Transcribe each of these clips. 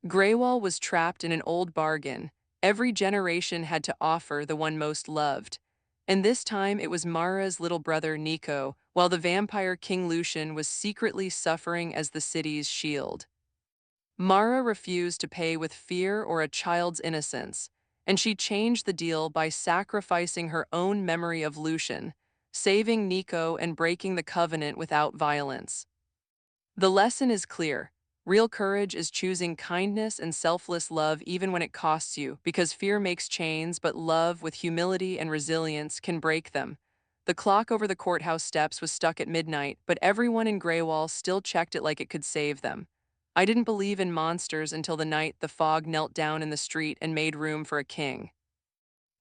Graywall was trapped in an old bargain. Every generation had to offer the one most loved. And this time it was Mara's little brother Nico, while the vampire King Lucian was secretly suffering as the city's shield. Mara refused to pay with fear or a child's innocence, and she changed the deal by sacrificing her own memory of Lucian, saving Nico and breaking the covenant without violence. The lesson is clear. Real courage is choosing kindness and selfless love even when it costs you, because fear makes chains, but love with humility and resilience can break them. The clock over the courthouse steps was stuck at midnight, but everyone in Graywall still checked it like it could save them. I didn't believe in monsters until the night the fog knelt down in the street and made room for a king.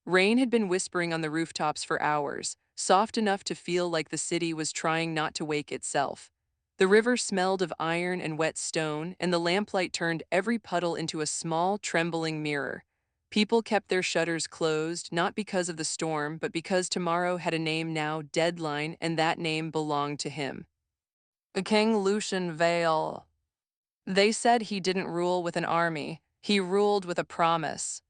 Rain had been whispering on the rooftops for hours, soft enough to feel like the city was trying not to wake itself. The river smelled of iron and wet stone, and the lamplight turned every puddle into a small, trembling mirror. People kept their shutters closed, not because of the storm, but because tomorrow had a name now, Deadline, and that name belonged to him. King Lucian Vale. They said he didn't rule with an army, he ruled with a promise.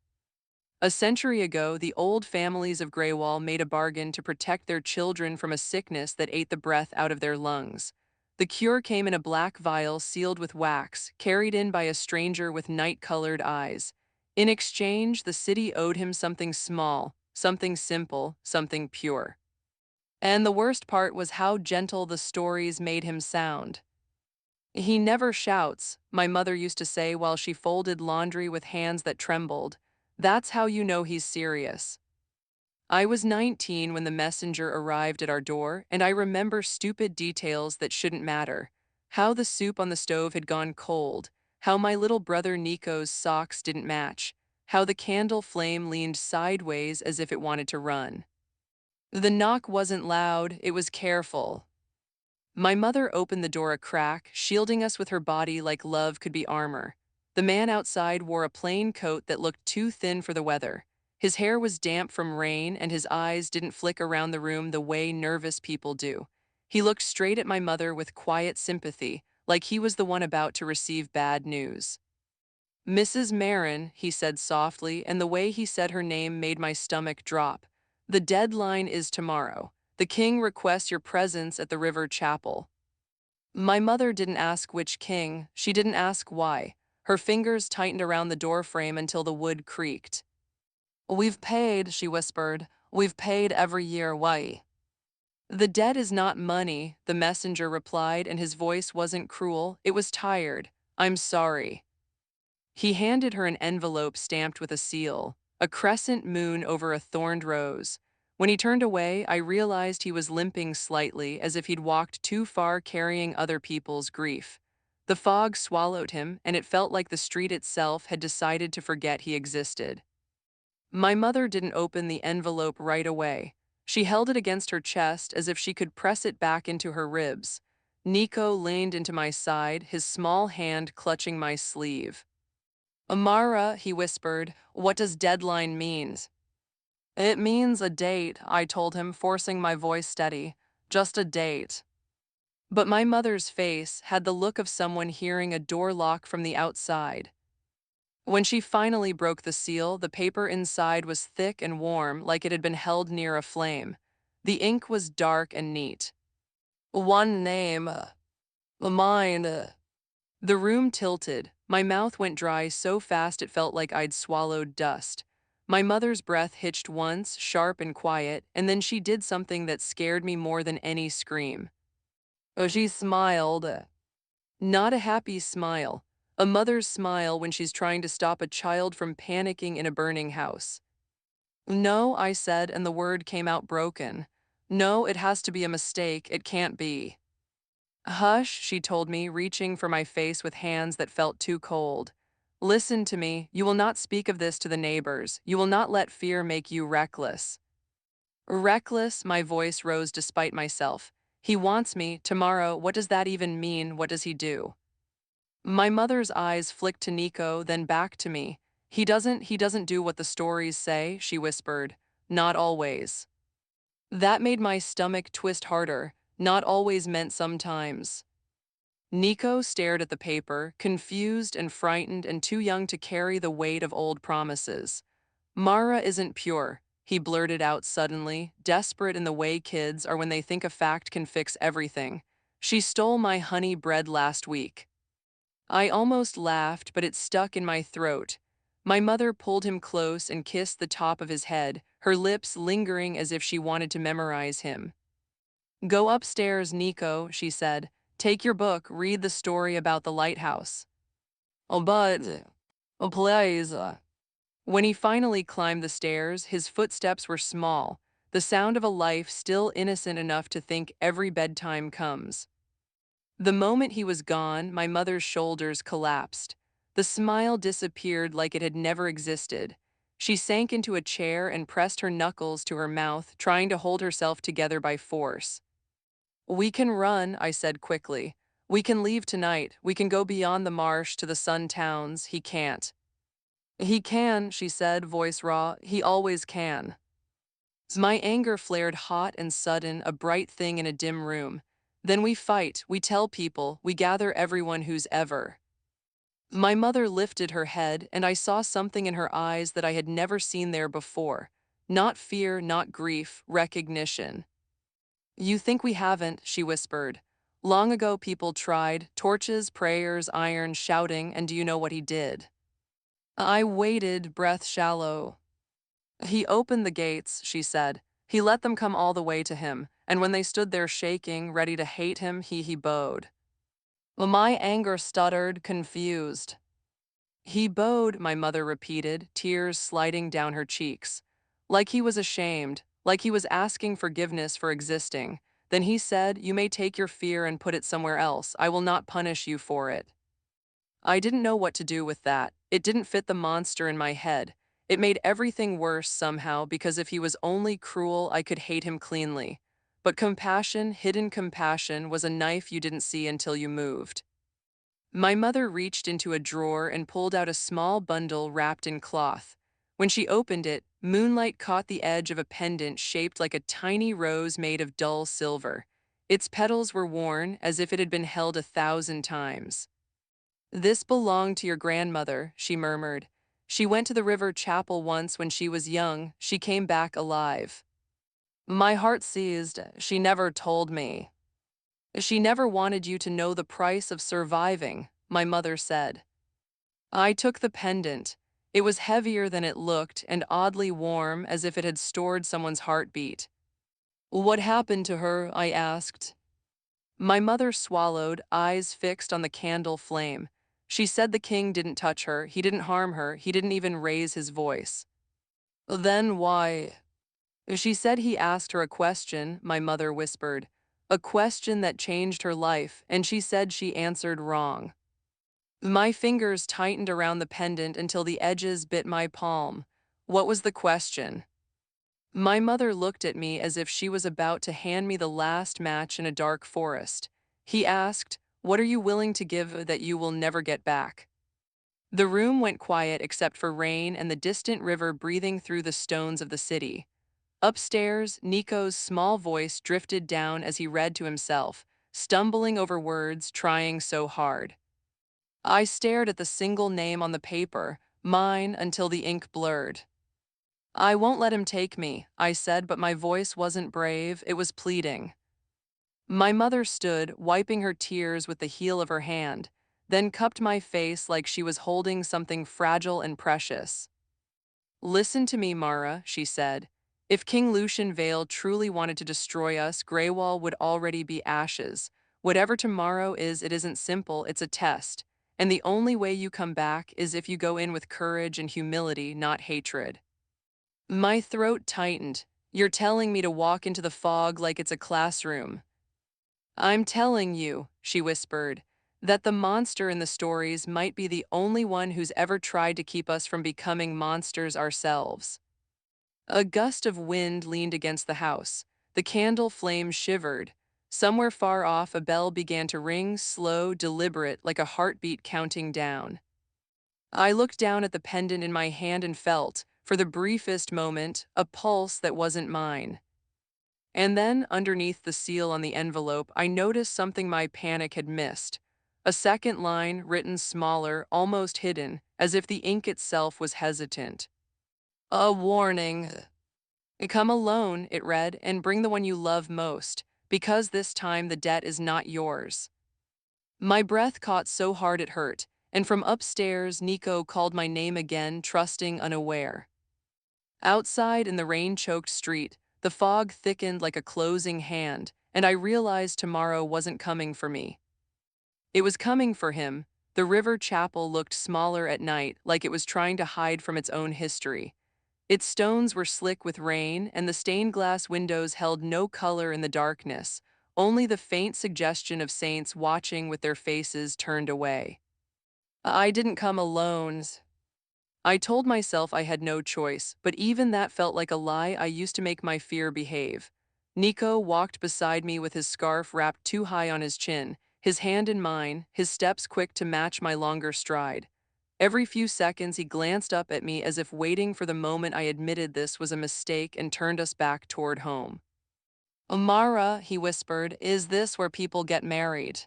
A century ago, the old families of Graywall made a bargain to protect their children from a sickness that ate the breath out of their lungs. The cure came in a black vial sealed with wax, carried in by a stranger with night-colored eyes. In exchange, the city owed him something small, something simple, something pure. And the worst part was how gentle the stories made him sound. He never shouts, my mother used to say while she folded laundry with hands that trembled. That's how you know he's serious. I was 19 when the messenger arrived at our door, and I remember stupid details that shouldn't matter. How the soup on the stove had gone cold, how my little brother Nico's socks didn't match, how the candle flame leaned sideways as if it wanted to run. The knock wasn't loud, it was careful. My mother opened the door a crack, shielding us with her body like love could be armor. The man outside wore a plain coat that looked too thin for the weather. His hair was damp from rain, and his eyes didn't flick around the room the way nervous people do. He looked straight at my mother with quiet sympathy, like he was the one about to receive bad news. Mrs. Marin, he said softly, and the way he said her name made my stomach drop. The deadline is tomorrow. The king requests your presence at the river chapel. My mother didn't ask which king, she didn't ask why. Her fingers tightened around the doorframe until the wood creaked. We've paid, she whispered. We've paid every year, why? The debt is not money, the messenger replied, and his voice wasn't cruel, it was tired. I'm sorry. He handed her an envelope stamped with a seal, a crescent moon over a thorned rose. When he turned away, I realized he was limping slightly, as if he'd walked too far carrying other people's grief. The fog swallowed him, and it felt like the street itself had decided to forget he existed. My mother didn't open the envelope right away. She held it against her chest as if she could press it back into her ribs. Nico leaned into my side, his small hand clutching my sleeve. Amara, he whispered, what does deadline mean? It means a date, I told him, forcing my voice steady. Just a date. But my mother's face had the look of someone hearing a door lock from the outside. When she finally broke the seal, the paper inside was thick and warm, like it had been held near a flame. The ink was dark and neat. One name. Mine. The room tilted. My mouth went dry so fast it felt like I'd swallowed dust. My mother's breath hitched once, sharp and quiet, and then she did something that scared me more than any scream. She smiled. Not a happy smile. A mother's smile when she's trying to stop a child from panicking in a burning house. No, I said, and the word came out broken. No, it has to be a mistake. It can't be. Hush, she told me, reaching for my face with hands that felt too cold. Listen to me. You will not speak of this to the neighbors. You will not let fear make you reckless. Reckless, my voice rose despite myself. He wants me, tomorrow. What does that even mean? What does he do? My mother's eyes flicked to Nico, then back to me. He doesn't do what the stories say, she whispered. Not always. That made my stomach twist harder. Not always meant sometimes. Nico stared at the paper, confused and frightened and too young to carry the weight of old promises. Mara isn't pure, he blurted out suddenly, desperate in the way kids are when they think a fact can fix everything. She stole my honey bread last week. I almost laughed, but it stuck in my throat. My mother pulled him close and kissed the top of his head, her lips lingering as if she wanted to memorize him. Go upstairs, Nico, she said. Take your book, read the story about the lighthouse. Oh, but, please. When he finally climbed the stairs, his footsteps were small, the sound of a life still innocent enough to think every bedtime comes. The moment he was gone, my mother's shoulders collapsed. The smile disappeared like it had never existed. She sank into a chair and pressed her knuckles to her mouth, trying to hold herself together by force. We can run, I said quickly. We can leave tonight. We can go beyond the marsh to the sun towns. He can't. He can, she said, voice raw. He always can. My anger flared hot and sudden, a bright thing in a dim room. Then we fight, we tell people, we gather everyone who's ever. My mother lifted her head, and I saw something in her eyes that I had never seen there before. Not fear, not grief, recognition. You think we haven't, she whispered. Long ago people tried, torches, prayers, iron, shouting, and do you know what he did? I waited, breath shallow. He opened the gates, she said. He let them come all the way to him, and when they stood there shaking, ready to hate him, he bowed. My anger stuttered, confused. He bowed, my mother repeated, tears sliding down her cheeks. Like he was ashamed, like he was asking forgiveness for existing. Then he said, you may take your fear and put it somewhere else. I will not punish you for it. I didn't know what to do with that. It didn't fit the monster in my head. It made everything worse somehow because if he was only cruel, I could hate him cleanly. But compassion, hidden compassion, was a knife you didn't see until you moved. My mother reached into a drawer and pulled out a small bundle wrapped in cloth. When she opened it, moonlight caught the edge of a pendant shaped like a tiny rose made of dull silver. Its petals were worn as if it had been held 1,000 times. This belonged to your grandmother, she murmured. She went to the river chapel once when she was young. She came back alive. My heart seized. She never told me. She never wanted you to know the price of surviving, my mother said. I took the pendant. It was heavier than it looked and oddly warm, as if it had stored someone's heartbeat. What happened to her? I asked. My mother swallowed, eyes fixed on the candle flame. She said the king didn't touch her, he didn't harm her, he didn't even raise his voice. Then why? She said he asked her a question, my mother whispered. A question that changed her life, and she said she answered wrong. My fingers tightened around the pendant until the edges bit my palm. What was the question? My mother looked at me as if she was about to hand me the last match in a dark forest. He asked, what are you willing to give that you will never get back? The room went quiet except for rain and the distant river breathing through the stones of the city. Upstairs, Nico's small voice drifted down as he read to himself, stumbling over words, trying so hard. I stared at the single name on the paper, mine, until the ink blurred. I won't let him take me, I said, but my voice wasn't brave, it was pleading. My mother stood, wiping her tears with the heel of her hand, then cupped my face like she was holding something fragile and precious. Listen to me, Mara, she said. If King Lucian Vale truly wanted to destroy us, Graywall would already be ashes. Whatever tomorrow is, it isn't simple, it's a test. And the only way you come back is if you go in with courage and humility, not hatred. My throat tightened. You're telling me to walk into the fog like it's a classroom. I'm telling you, she whispered, that the monster in the stories might be the only one who's ever tried to keep us from becoming monsters ourselves. A gust of wind leaned against the house. The candle flame shivered. Somewhere far off, a bell began to ring, slow, deliberate, like a heartbeat counting down. I looked down at the pendant in my hand and felt, for the briefest moment, a pulse that wasn't mine. And then, underneath the seal on the envelope, I noticed something my panic had missed. A second line, written smaller, almost hidden, as if the ink itself was hesitant. A warning. Come alone, it read, and bring the one you love most, because this time the debt is not yours. My breath caught so hard it hurt, and from upstairs Nico called my name again, trusting unaware. Outside in the rain-choked street, the fog thickened like a closing hand, and I realized tomorrow wasn't coming for me. It was coming for him. The river chapel looked smaller at night, like it was trying to hide from its own history. Its stones were slick with rain, and the stained glass windows held no color in the darkness, only the faint suggestion of saints watching with their faces turned away. I didn't come alone. I told myself I had no choice, but even that felt like a lie. I used to make my fear behave. Nico walked beside me with his scarf wrapped too high on his chin, his hand in mine, his steps quick to match my longer stride. Every few seconds he glanced up at me as if waiting for the moment I admitted this was a mistake and turned us back toward home. "Amara," he whispered, "is this where people get married?"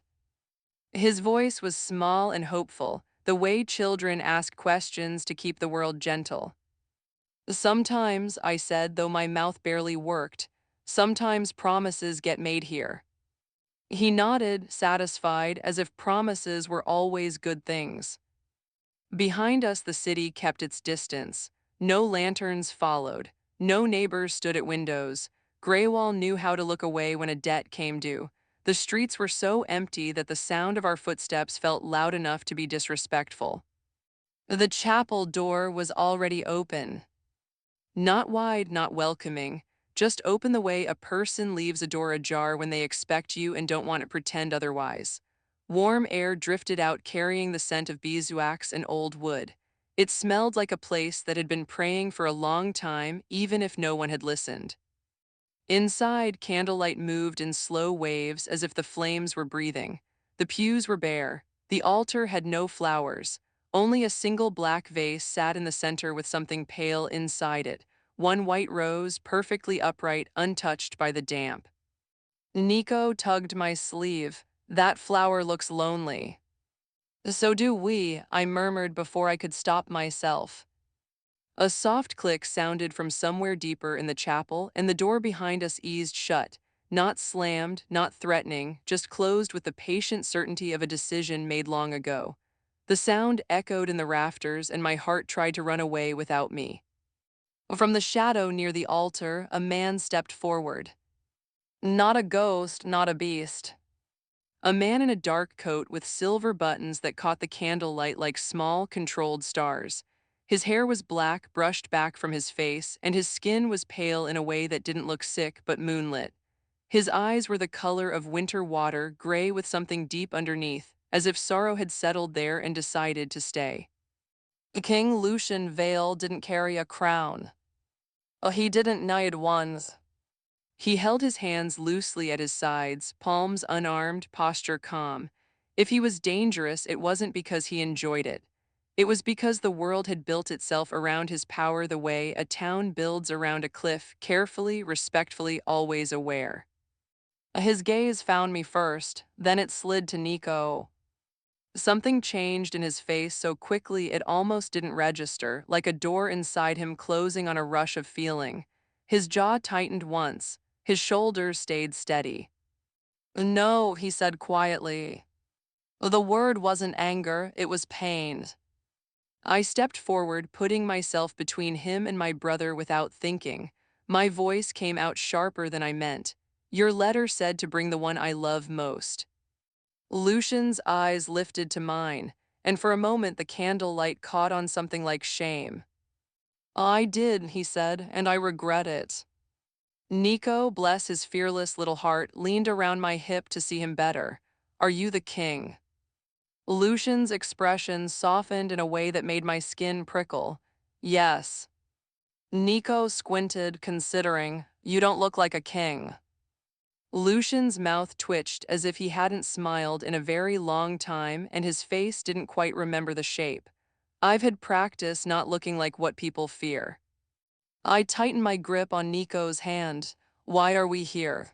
His voice was small and hopeful, the way children ask questions to keep the world gentle. "Sometimes," I said, though my mouth barely worked, "sometimes promises get made here." He nodded, satisfied, as if promises were always good things. Behind us the city kept its distance. No lanterns followed. No neighbors stood at windows. Graywall knew how to look away when a debt came due. The streets were so empty that the sound of our footsteps felt loud enough to be disrespectful. The chapel door was already open. Not wide, not welcoming, just open the way a person leaves a door ajar when they expect you and don't want to pretend otherwise. Warm air drifted out carrying the scent of beeswax and old wood. It smelled like a place that had been praying for a long time, even if no one had listened. Inside, candlelight moved in slow waves as if the flames were breathing. The pews were bare. The altar had no flowers. Only a single black vase sat in the center with something pale inside it, one white rose, perfectly upright, untouched by the damp. Nico tugged my sleeve. "That flower looks lonely." "So do we," I murmured before I could stop myself. A soft click sounded from somewhere deeper in the chapel, and the door behind us eased shut, not slammed, not threatening, just closed with the patient certainty of a decision made long ago. The sound echoed in the rafters, and my heart tried to run away without me. From the shadow near the altar, a man stepped forward. Not a ghost, not a beast. A man in a dark coat with silver buttons that caught the candlelight like small, controlled stars. His hair was black, brushed back from his face, and his skin was pale in a way that didn't look sick but moonlit. His eyes were the color of winter water, gray with something deep underneath, as if sorrow had settled there and decided to stay. King Lucian Vale didn't carry a crown. Oh, he didn't need one. He held his hands loosely at his sides, palms unarmed, posture calm. If he was dangerous, it wasn't because he enjoyed it. It was because the world had built itself around his power the way a town builds around a cliff, carefully, respectfully, always aware. His gaze found me first, then it slid to Nico. Something changed in his face so quickly it almost didn't register, like a door inside him closing on a rush of feeling. His jaw tightened once. His shoulders stayed steady. "No," he said quietly. The word wasn't anger, it was pain. I stepped forward, putting myself between him and my brother without thinking. My voice came out sharper than I meant. "Your letter said to bring the one I love most." Lucian's eyes lifted to mine, and for a moment the candlelight caught on something like shame. "I did," he said, "and I regret it." Nico, bless his fearless little heart, leaned around my hip to see him better. "Are you the king?" Lucian's expression softened in a way that made my skin prickle. "Yes." Nico squinted, considering. "You don't look like a king." Lucian's mouth twitched as if he hadn't smiled in a very long time, and his face didn't quite remember the shape. I've had practice not looking like what people fear. I tightened my grip on Nico's hand. "Why are we here?"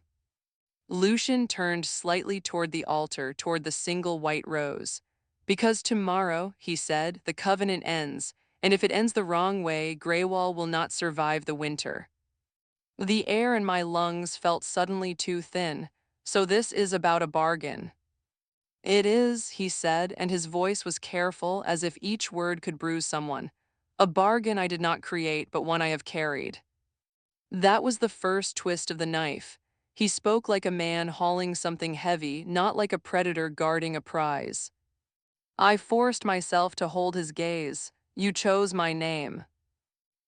Lucian turned slightly toward the altar, toward the single white rose. Because tomorrow, he said, the covenant ends, and if it ends the wrong way, Graywall will not survive the winter. The air in my lungs felt suddenly too thin. So this is about a bargain. It is, he said, and his voice was careful, as if each word could bruise someone. A bargain I did not create, but one I have carried. That was the first twist of the knife. He spoke like a man hauling something heavy, not like a predator guarding a prize. I forced myself to hold his gaze. You chose my name.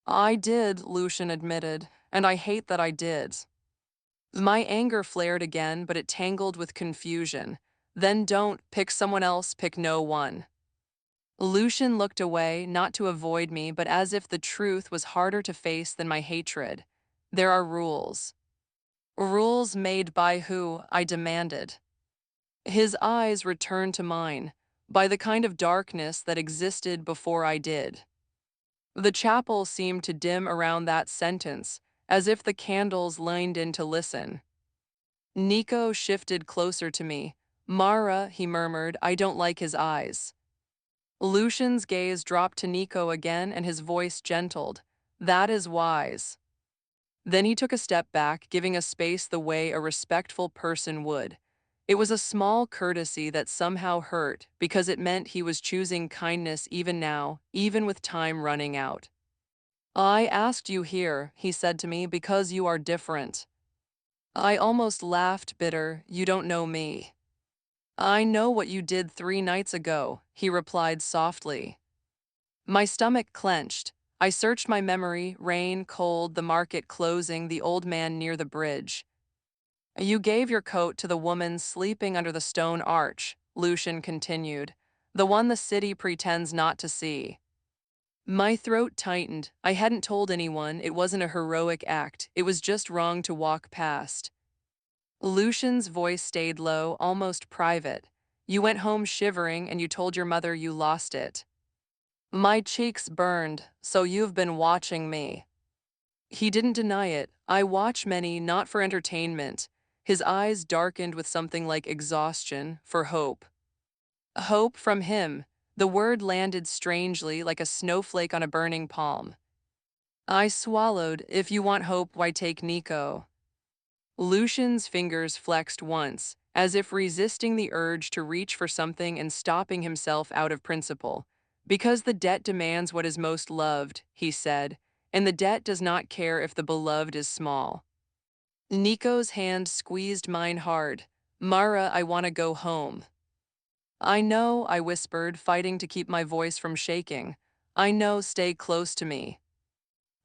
I did, Lucian admitted, and I hate that I did. My anger flared again, but it tangled with confusion. Then don't pick someone else, pick no one. Lucian looked away, not to avoid me, but as if the truth was harder to face than my hatred. There are rules. Rules made by who? I demanded. His eyes returned to mine, by the kind of darkness that existed before I did. The chapel seemed to dim around that sentence, as if the candles leaned in to listen. Nico shifted closer to me. Mara, he murmured, I don't like his eyes. Lucian's gaze dropped to Nico again and his voice gentled. That is wise. Then he took a step back, giving us space the way a respectful person would. It was a small courtesy that somehow hurt because it meant he was choosing kindness even now, even with time running out. I asked you here, he said to me, because you are different. I almost laughed, bitter. You don't know me. I know what you did 3 nights ago, he replied softly. My stomach clenched. I searched my memory, rain, cold, the market closing, the old man near the bridge. You gave your coat to the woman sleeping under the stone arch, Lucian continued, the one the city pretends not to see. My throat tightened. I hadn't told anyone. It wasn't a heroic act. It was just wrong to walk past. Lucian's voice stayed low, almost private. You went home shivering and you told your mother you lost it. My cheeks burned, so you've been watching me. He didn't deny it. I watch many, not for entertainment. His eyes darkened with something like exhaustion, for hope. Hope from him. The word landed strangely, like a snowflake on a burning palm. I swallowed. If you want hope, why take Nico? Lucian's fingers flexed once, as if resisting the urge to reach for something and stopping himself out of principle. Because the debt demands what is most loved, he said, and the debt does not care if the beloved is small. Nico's hand squeezed mine hard. Mara, I want to go home. I know, I whispered, fighting to keep my voice from shaking. I know, stay close to me.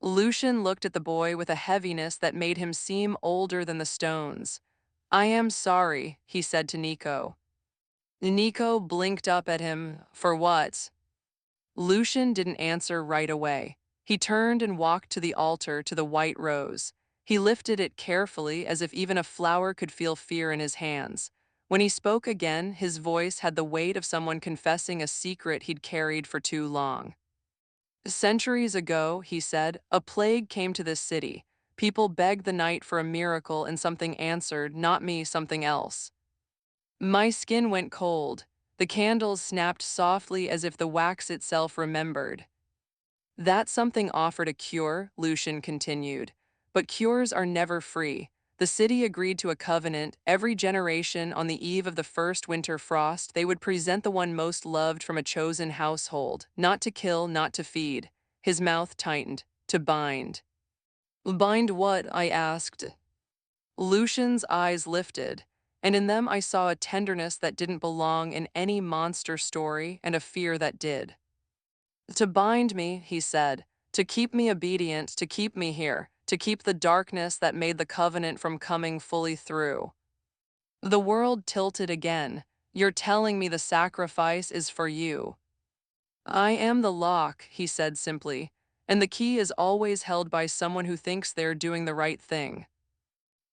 Lucian looked at the boy with a heaviness that made him seem older than the stones. I am sorry, he said to Nico. Nico blinked up at him. For what? Lucian didn't answer right away. He turned and walked to the altar, to the white rose. He lifted it carefully, as if even a flower could feel fear in his hands. When he spoke again, his voice had the weight of someone confessing a secret he'd carried for too long. Centuries ago, he said, a plague came to this city. People begged the night for a miracle and something answered, not me, something else. My skin went cold. The candles snapped softly as if the wax itself remembered. That something offered a cure, Lucian continued. But cures are never free. The city agreed to a covenant. Every generation, on the eve of the first winter frost, they would present the one most loved from a chosen household, not to kill, not to feed. His mouth tightened. To bind. Bind what? I asked. Lucian's eyes lifted, and in them I saw a tenderness that didn't belong in any monster story and a fear that did. To bind me, he said, to keep me obedient, to keep me here, to keep the darkness that made the covenant from coming fully through. The world tilted again. You're telling me the sacrifice is for you. I am the lock, he said simply, and the key is always held by someone who thinks they're doing the right thing.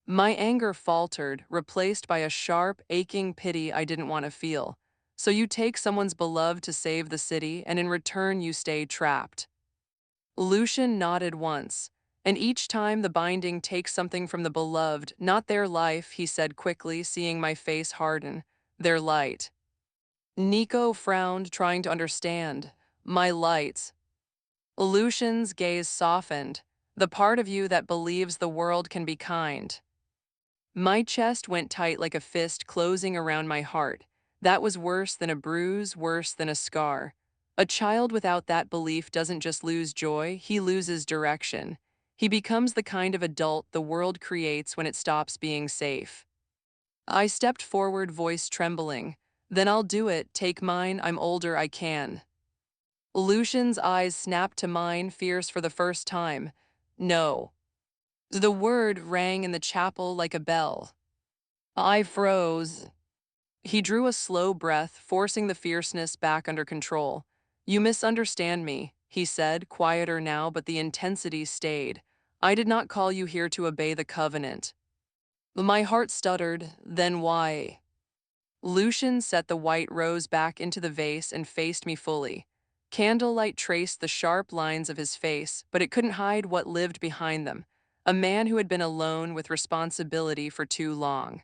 My anger faltered, replaced by a sharp, aching pity I didn't want to feel. So you take someone's beloved to save the city, and in return you stay trapped. Lucian nodded once, And each time the binding takes something from the beloved, not their life, he said quickly, seeing my face harden. Their light. Nico frowned, trying to understand. My light. Lucian's gaze softened. The part of you that believes the world can be kind. My chest went tight like a fist closing around my heart. That was worse than a bruise, worse than a scar. A child without that belief doesn't just lose joy, he loses direction. He becomes the kind of adult the world creates when it stops being safe. I stepped forward, voice trembling. Then I'll do it, take mine, I'm older, I can. Lucian's eyes snapped to mine, fierce for the first time. No. The word rang in the chapel like a bell. I froze. He drew a slow breath, forcing the fierceness back under control. You misunderstand me, he said, quieter now, but the intensity stayed. I did not call you here to obey the covenant. My heart stuttered, then why? Lucian set the white rose back into the vase and faced me fully. Candlelight traced the sharp lines of his face, but it couldn't hide what lived behind them. A man who had been alone with responsibility for too long.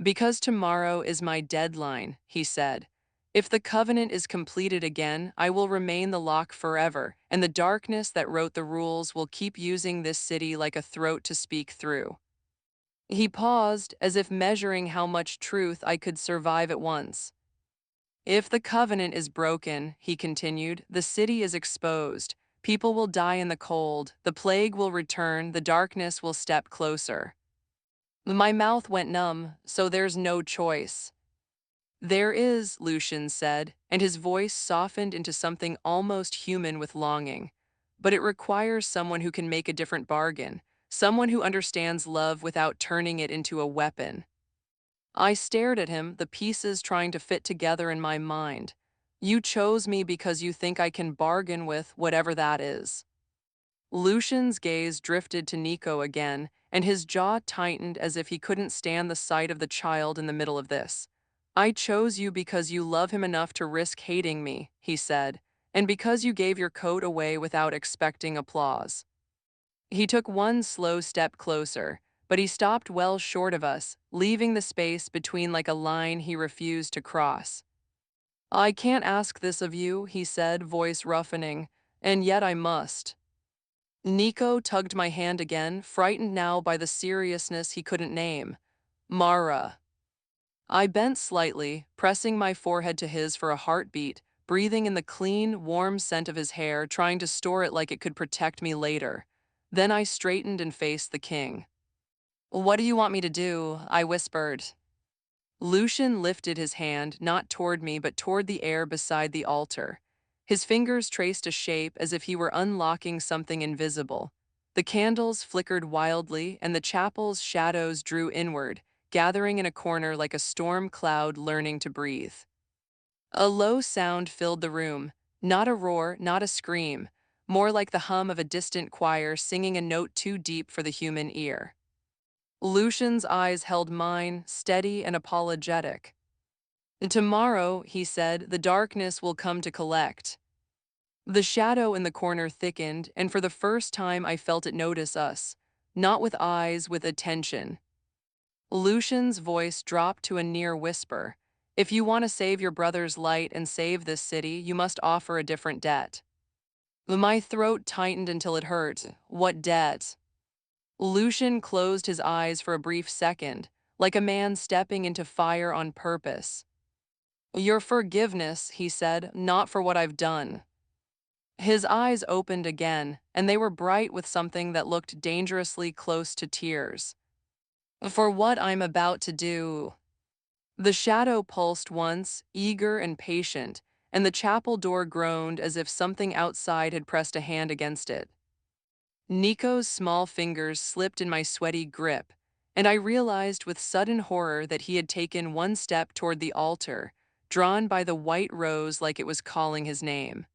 Because tomorrow is my deadline, he said. If the covenant is completed again, I will remain the lock forever, and the darkness that wrote the rules will keep using this city like a throat to speak through. He paused, as if measuring how much truth I could survive at once. If the covenant is broken, he continued, the city is exposed. People will die in the cold, the plague will return, the darkness will step closer. My mouth went numb, so there's no choice. There is, Lucian said, and his voice softened into something almost human with longing. But it requires someone who can make a different bargain, someone who understands love without turning it into a weapon. I stared at him, the pieces trying to fit together in my mind. You chose me because you think I can bargain with whatever that is. Lucian's gaze drifted to Nico again, and his jaw tightened as if he couldn't stand the sight of the child in the middle of this. I chose you because you love him enough to risk hating me, he said, and because you gave your coat away without expecting applause. He took one slow step closer, but he stopped well short of us, leaving the space between like a line he refused to cross. I can't ask this of you, he said, voice roughening, and yet I must. Nico tugged my hand again, frightened now by the seriousness he couldn't name. Mara. I bent slightly, pressing my forehead to his for a heartbeat, breathing in the clean, warm scent of his hair, trying to store it like it could protect me later. Then I straightened and faced the king. What do you want me to do? I whispered. Lucian lifted his hand, not toward me but toward the air beside the altar. His fingers traced a shape as if he were unlocking something invisible. The candles flickered wildly, and the chapel's shadows drew inward, gathering in a corner like a storm cloud learning to breathe. A low sound filled the room, not a roar, not a scream, more like the hum of a distant choir singing a note too deep for the human ear. Lucian's eyes held mine, steady and apologetic. Tomorrow, he said, the darkness will come to collect. The shadow in the corner thickened, and for the first time I felt it notice us, not with eyes, with attention. Lucian's voice dropped to a near whisper. If you want to save your brother's light and save this city, you must offer a different debt. My throat tightened until it hurt. What debt? Lucian closed his eyes for a brief second, like a man stepping into fire on purpose. Your forgiveness, he said, not for what I've done. His eyes opened again, and they were bright with something that looked dangerously close to tears. For what I'm about to do. The shadow pulsed once, eager and patient, and the chapel door groaned as if something outside had pressed a hand against it. Nico's small fingers slipped in my sweaty grip, and I realized with sudden horror that he had taken one step toward the altar, drawn by the white rose like it was calling his name.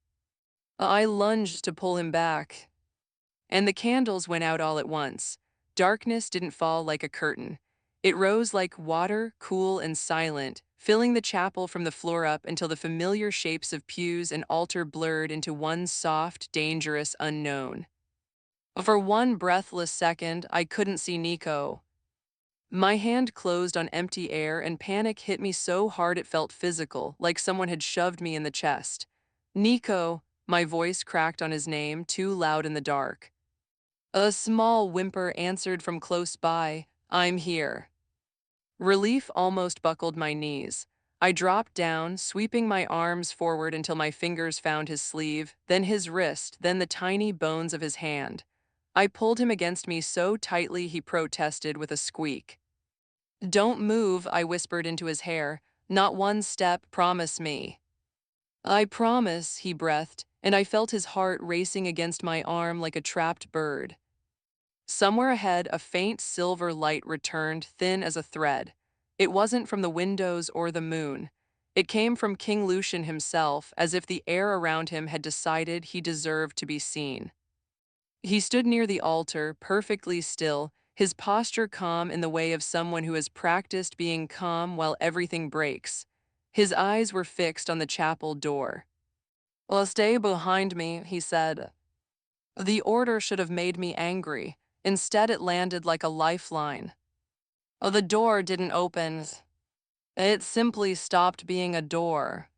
I lunged to pull him back, and the candles went out all at once. Darkness didn't fall like a curtain. It rose like water, cool and silent, filling the chapel from the floor up until the familiar shapes of pews and altar blurred into one soft, dangerous unknown. For one breathless second, I couldn't see Nico. My hand closed on empty air and panic hit me so hard it felt physical, like someone had shoved me in the chest. Nico, my voice cracked on his name, too loud in the dark. A small whimper answered from close by, I'm here. Relief almost buckled my knees. I dropped down, sweeping my arms forward until my fingers found his sleeve, then his wrist, then the tiny bones of his hand. I pulled him against me so tightly he protested with a squeak. Don't move, I whispered into his hair. Not one step, promise me. I promise, he breathed, and I felt his heart racing against my arm like a trapped bird. Somewhere ahead, a faint silver light returned, thin as a thread. It wasn't from the windows or the moon. It came from King Lucian himself, as if the air around him had decided he deserved to be seen. He stood near the altar, perfectly still, his posture calm in the way of someone who has practiced being calm while everything breaks. His eyes were fixed on the chapel door. Well, stay behind me, he said. The order should have made me angry. Instead, it landed like a lifeline. Oh, the door didn't open. It simply stopped being a door.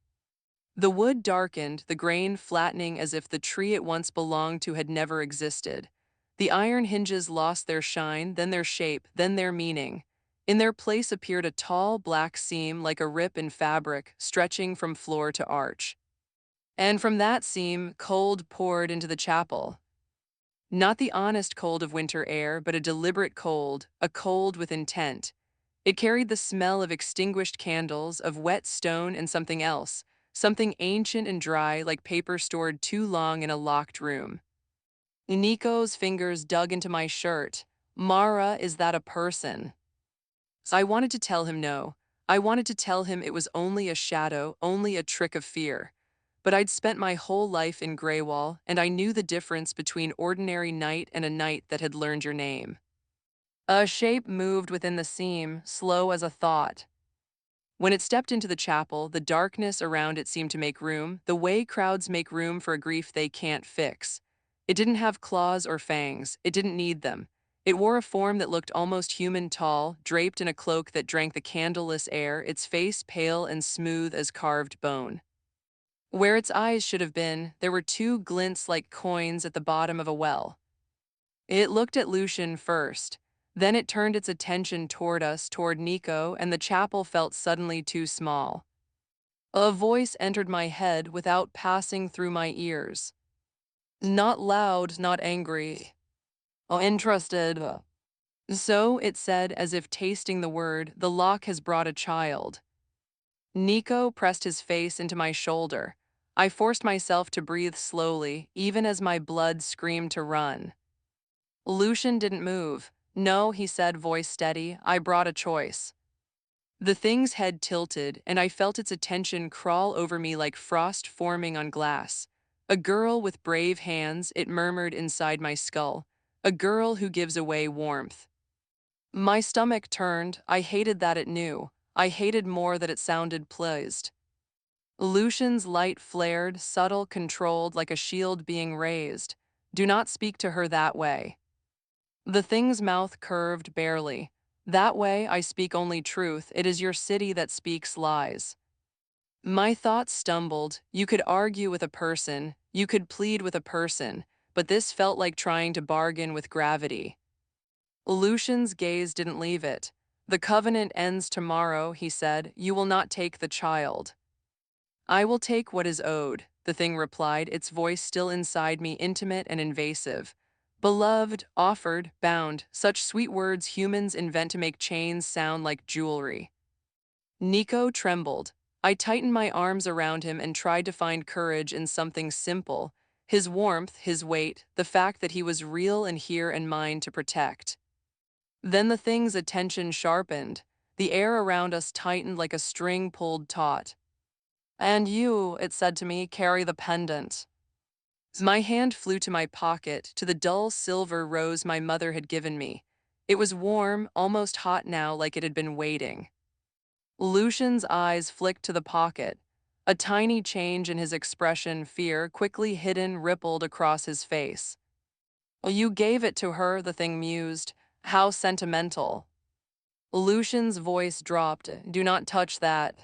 The wood darkened, the grain flattening as if the tree it once belonged to had never existed. The iron hinges lost their shine, then their shape, then their meaning. In their place appeared a tall black seam like a rip in fabric, stretching from floor to arch. And from that seam, cold poured into the chapel. Not the honest cold of winter air, but a deliberate cold, a cold with intent. It carried the smell of extinguished candles, of wet stone and something else, something ancient and dry like paper stored too long in a locked room. Nico's fingers dug into my shirt. Mara, is that a person? So I wanted to tell him no. I wanted to tell him it was only a shadow, only a trick of fear. But I'd spent my whole life in Graywall, and I knew the difference between ordinary night and a night that had learned your name. A shape moved within the seam, slow as a thought. When it stepped into the chapel, the darkness around it seemed to make room, the way crowds make room for a grief they can't fix. It didn't have claws or fangs, it didn't need them. It wore a form that looked almost human tall, draped in a cloak that drank the candleless air, its face pale and smooth as carved bone. Where its eyes should have been, there were two glints like coins at the bottom of a well. It looked at Lucian first. Then it turned its attention toward us, toward Nico, and the chapel felt suddenly too small. A voice entered my head without passing through my ears. Not loud, not angry. Oh, interested. So, it said, as if tasting the word, the lock has brought a child. Nico pressed his face into my shoulder. I forced myself to breathe slowly, even as my blood screamed to run. Lucian didn't move. No, he said, voice steady, I brought a choice. The thing's head tilted, and I felt its attention crawl over me like frost forming on glass. A girl with brave hands, it murmured inside my skull. A girl who gives away warmth. My stomach turned. I hated that it knew. I hated more that it sounded pleased. Lucian's light flared, subtle, controlled, like a shield being raised. Do not speak to her that way. The thing's mouth curved barely. That way I speak only truth. It is your city that speaks lies. My thoughts stumbled. You could argue with a person. You could plead with a person. But this felt like trying to bargain with gravity. Lucian's gaze didn't leave it. The covenant ends tomorrow, he said. You will not take the child. I will take what is owed, the thing replied, its voice still inside me, intimate and invasive. Beloved, offered, bound, such sweet words humans invent to make chains sound like jewelry. Nico trembled. I tightened my arms around him and tried to find courage in something simple. His warmth, his weight, the fact that he was real and here and mine to protect. Then the thing's attention sharpened. The air around us tightened like a string pulled taut. And you, it said to me, carry the pendant. My hand flew to my pocket, to the dull silver rose my mother had given me. It was warm, almost hot now, like it had been waiting. Lucian's eyes flicked to the pocket. A tiny change in his expression, fear, quickly hidden, rippled across his face. You gave it to her, the thing mused. How sentimental. Lucian's voice dropped. Do not touch that.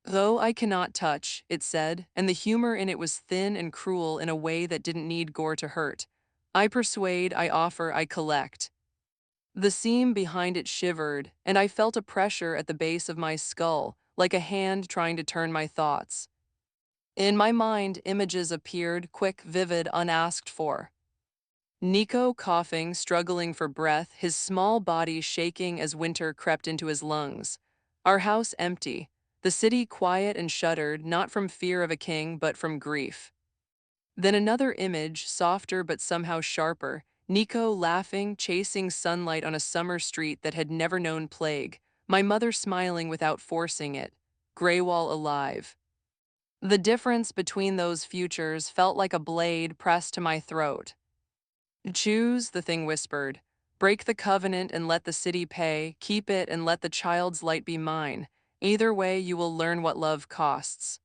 Though I cannot touch, it said, and the humor in it was thin and cruel in a way that didn't need gore to hurt. I persuade, I offer, I collect. The seam behind it shivered, and I felt a pressure at the base of my skull, like a hand trying to turn my thoughts. In my mind, images appeared, quick, vivid, unasked for. Nico coughing, struggling for breath, his small body shaking as winter crept into his lungs. Our house empty, the city quiet and shuttered, not from fear of a king, but from grief. Then another image, softer but somehow sharper, Nico laughing, chasing sunlight on a summer street that had never known plague, my mother smiling without forcing it, Graywall alive. The difference between those futures felt like a blade pressed to my throat. Choose, the thing whispered. Break the covenant and let the city pay, keep it and let the child's light be mine. Either way, you will learn what love costs.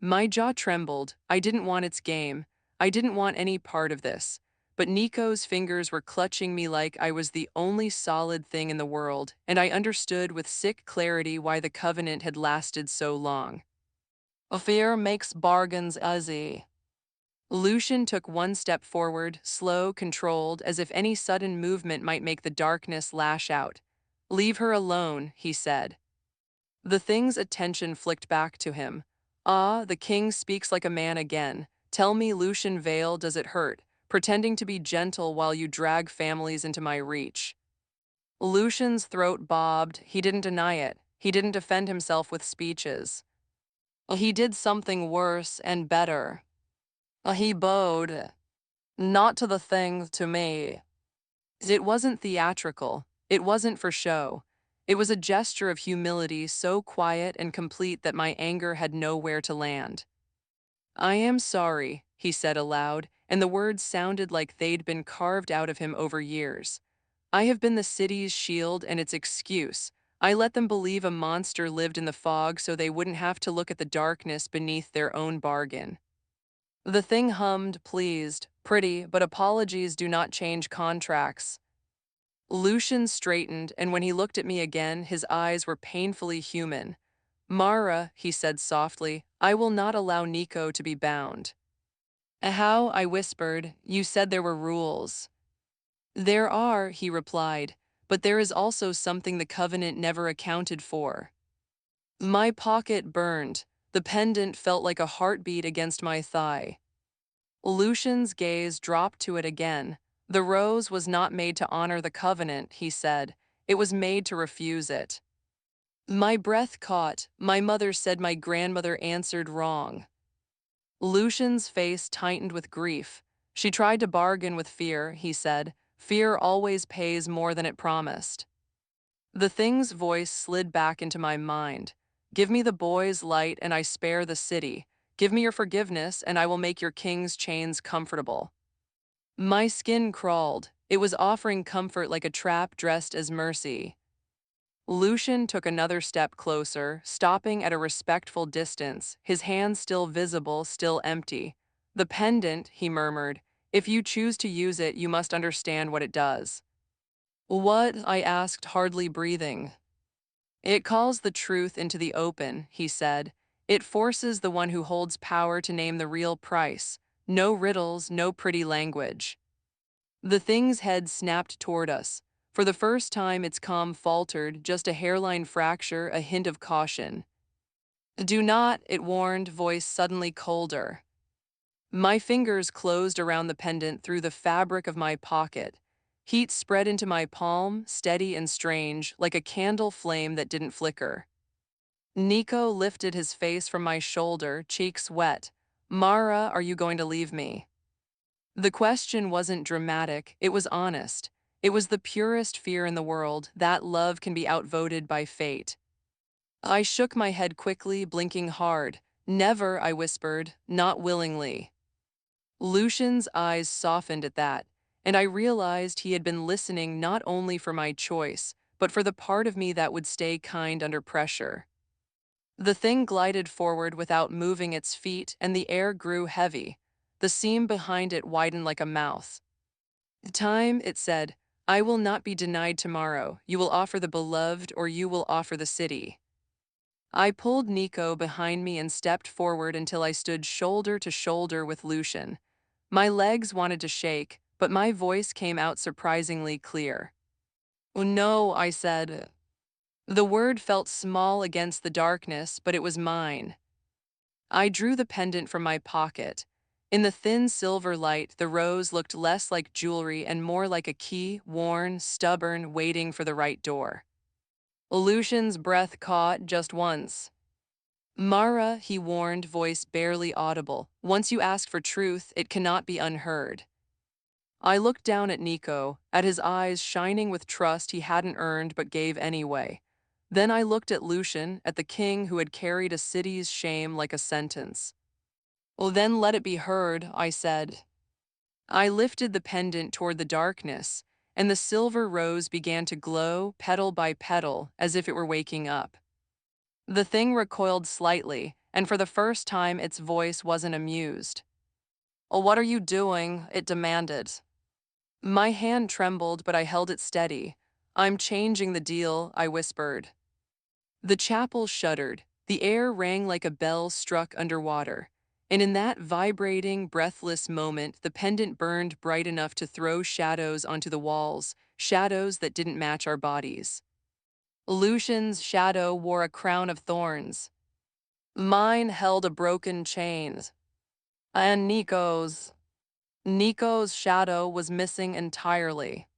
My jaw trembled. I didn't want its game. I didn't want any part of this. But Nico's fingers were clutching me like I was the only solid thing in the world, and I understood with sick clarity why the covenant had lasted so long. Fear makes bargains easy. Lucian took one step forward, slow, controlled, as if any sudden movement might make the darkness lash out. Leave her alone, he said. The thing's attention flicked back to him. Ah, the king speaks like a man again. Tell me, Lucian Vale, does it hurt, pretending to be gentle while you drag families into my reach? Lucian's throat bobbed. He didn't deny it. He didn't defend himself with speeches. He did something worse and better. He bowed. Not to the thing, to me. It wasn't theatrical. It wasn't for show. It was a gesture of humility so quiet and complete that my anger had nowhere to land. I am sorry, he said aloud, and the words sounded like they'd been carved out of him over years. I have been the city's shield and its excuse. I let them believe a monster lived in the fog so they wouldn't have to look at the darkness beneath their own bargain. The thing hummed, pleased, pretty, but apologies do not change contracts. Lucian straightened, and when he looked at me again, his eyes were painfully human. Mara, he said softly, I will not allow Nico to be bound. How? I whispered. You said there were rules. There are, he replied, but there is also something the covenant never accounted for. My pocket burned. The pendant felt like a heartbeat against my thigh. Lucian's gaze dropped to it again. The rose was not made to honor the covenant, he said. It was made to refuse it. My breath caught. My mother said my grandmother answered wrong. Lucian's face tightened with grief. She tried to bargain with fear, he said. Fear always pays more than it promised. The thing's voice slid back into my mind. Give me the boy's light and I spare the city. Give me your forgiveness and I will make your king's chains comfortable. My skin crawled. It was offering comfort like a trap dressed as mercy. Lucian took another step closer, stopping at a respectful distance, his hand still visible, still empty. The pendant, he murmured. If you choose to use it, you must understand what it does. What? I asked, hardly breathing. It calls the truth into the open, he said. It forces the one who holds power to name the real price. No riddles, no pretty language. The thing's head snapped toward us. For the first time, its calm faltered, just a hairline fracture, a hint of caution. Do not, it warned, voice suddenly colder. My fingers closed around the pendant through the fabric of my pocket. Heat spread into my palm, steady and strange, like a candle flame that didn't flicker. Nico lifted his face from my shoulder, cheeks wet. Mara, are you going to leave me? The question wasn't dramatic, it was honest. It was the purest fear in the world, that love can be outvoted by fate. I shook my head quickly, blinking hard. Never, I whispered, not willingly. Lucian's eyes softened at that, and I realized he had been listening not only for my choice, but for the part of me that would stay kind under pressure. The thing glided forward without moving its feet, and the air grew heavy. The seam behind it widened like a mouth. Time, it said, I will not be denied tomorrow. You will offer the beloved or you will offer the city. I pulled Nico behind me and stepped forward until I stood shoulder to shoulder with Lucian. My legs wanted to shake, but my voice came out surprisingly clear. "Oh, no," I said. The word felt small against the darkness, but it was mine. I drew the pendant from my pocket. In the thin silver light, the rose looked less like jewelry and more like a key, worn, stubborn, waiting for the right door. Lucian's breath caught just once. Mara, he warned, voice barely audible. Once you ask for truth, it cannot be unheard. I looked down at Nico, at his eyes shining with trust he hadn't earned but gave anyway. Then I looked at Lucian, at the king who had carried a city's shame like a sentence. Well, then let it be heard, I said. I lifted the pendant toward the darkness, and the silver rose began to glow, petal by petal, as if it were waking up. The thing recoiled slightly, and for the first time its voice wasn't amused. "Oh, what are you doing?" it demanded. My hand trembled, but I held it steady. "I'm changing the deal," I whispered. The chapel shuddered. The air rang like a bell struck underwater. And in that vibrating, breathless moment, the pendant burned bright enough to throw shadows onto the walls, shadows that didn't match our bodies. Lucian's shadow wore a crown of thorns. Mine held a broken chain. And Nico's shadow was missing entirely.